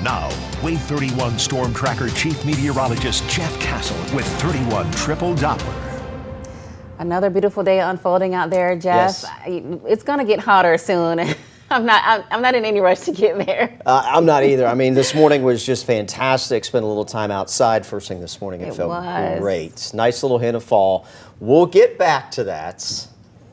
Now, Wave 31 Storm Tracker Chief Meteorologist Jeff Castle with 31 Triple Doppler. Another beautiful day unfolding out there, Jeff. Yes. It's going to get hotter soon. I'm not in any rush to get there. I'm not either. I mean, this morning was just fantastic. Spent a little time outside first thing this morning. It felt great. Nice little hint of fall. We'll get back to that.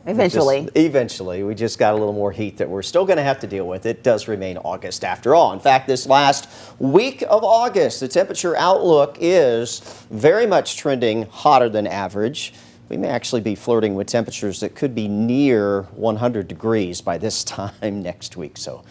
Eventually. Eventually. We just got a little more heat that we're still going to have to deal with. It does remain August after all. In fact, this last week of August, the temperature outlook is very much trending hotter than average. We may actually be flirting with temperatures that could be near 100 degrees by this time next week. So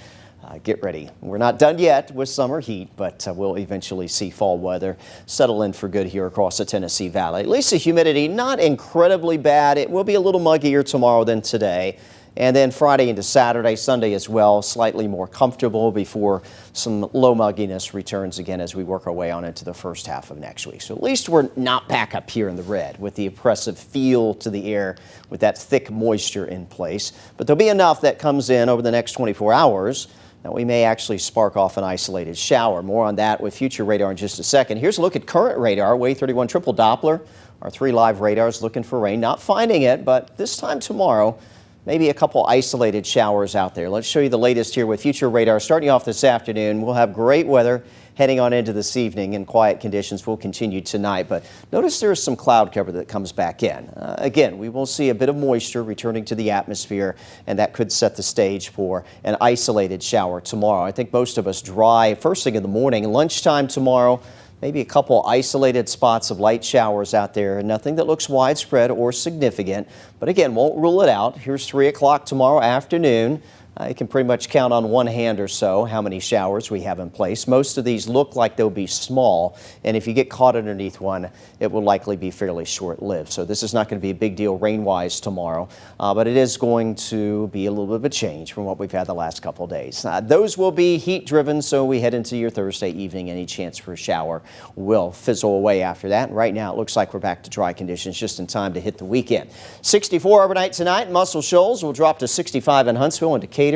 get ready. We're not done yet with summer heat, but we'll eventually see fall weather settle in for good here across the Tennessee Valley. At least the humidity not incredibly bad. It will be a little muggier tomorrow than today. And then Friday into Saturday, Sunday as well, slightly more comfortable before some low mugginess returns again as we work our way on into the first half of next week. So at least we're not back up here in the red with the oppressive feel to the air with that thick moisture in place. But there'll be enough that comes in over the next 24 hours that we may actually spark off an isolated shower. More on that with future radar in just a second. Here's a look at current radar, Wave 31 Triple Doppler. Our 3 live radars looking for rain, not finding it, but this time tomorrow, maybe a couple isolated showers out there. Let's show you the latest here with future radar. Starting off this afternoon, we'll have great weather heading on into this evening, and quiet conditions will continue tonight. But notice there is some cloud cover that comes back in. Again, we will see a bit of moisture returning to the atmosphere, and that could set the stage for an isolated shower tomorrow. I think most of us dry first thing in the morning. Lunchtime tomorrow, maybe a couple isolated spots of light showers out there. Nothing that looks widespread or significant, but again, won't rule it out. Here's 3 o'clock tomorrow afternoon. You can pretty much count on one hand or so how many showers we have in place. Most of these look like they'll be small, and if you get caught underneath one, it will likely be fairly short-lived. So this is not going to be a big deal rain-wise tomorrow, but it is going to be a little bit of a change from what we've had the last couple of days. Those will be heat-driven, so we head into your Thursday evening. Any chance for a shower will fizzle away after that. And right now, it looks like we're back to dry conditions just in time to hit the weekend. 64 overnight tonight in Muscle Shoals. Will drop to 65 in Huntsville and Decatur.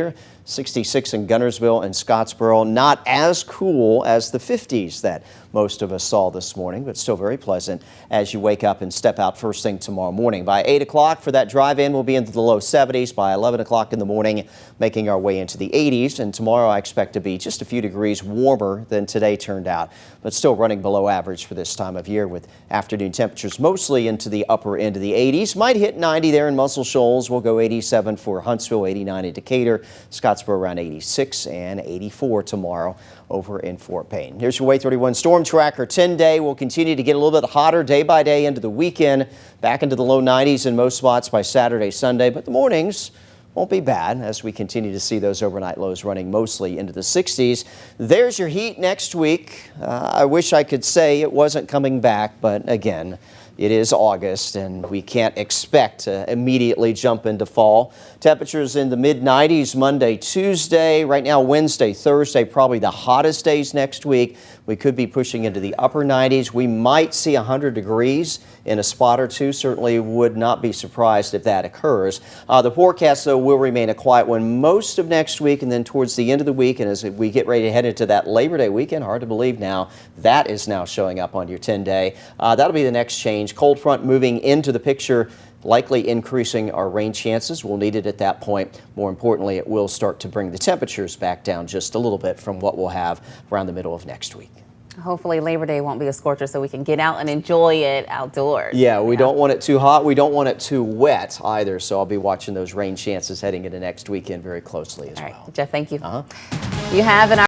66 in Guntersville and Scottsboro. Not as cool as the 50s that most of us saw this morning, but still very pleasant as you wake up and step out first thing tomorrow morning. By 8 o'clock for that drive-in, we'll be into the low 70s. By 11 o'clock in the morning, making our way into the 80s. And tomorrow I expect to be just a few degrees warmer than today turned out, but still running below average for this time of year with afternoon temperatures mostly into the upper end of the 80s. Might hit 90 there in Muscle Shoals. We'll go 87 for Huntsville, 89 in Decatur, Scottsboro around 86, and 84 tomorrow over in Fort Payne. Here's your Wave 31 Storm Tracker 10-day. We'll continue to get a little bit hotter day by day into the weekend, back into the low 90s in most spots by Saturday, Sunday, but the mornings won't be bad as we continue to see those overnight lows running mostly into the 60s. There's your heat next week. I wish I could say it wasn't coming back, but again, it is August, and we can't expect to immediately jump into fall. Temperatures in the mid-90s Monday, Tuesday. Right now, Wednesday, Thursday, probably the hottest days next week. We could be pushing into the upper 90s. We might see 100 degrees in a spot or two. Certainly would not be surprised if that occurs. The forecast, though, will remain a quiet one most of next week, and then towards the end of the week, and as we get ready to head into that Labor Day weekend, hard to believe now, that is now showing up on your 10-day. That'll be the next change. Cold front moving into the picture, likely increasing our rain chances. We'll need it at that point. More importantly, it will start to bring the temperatures back down just a little bit from what we'll have around the middle of next week. Hopefully Labor Day won't be a scorcher so we can get out and enjoy it outdoors. Yeah, we don't want it too hot. We don't want it too wet either. So I'll be watching those rain chances heading into next weekend very closely as well. Jeff, thank you. You have an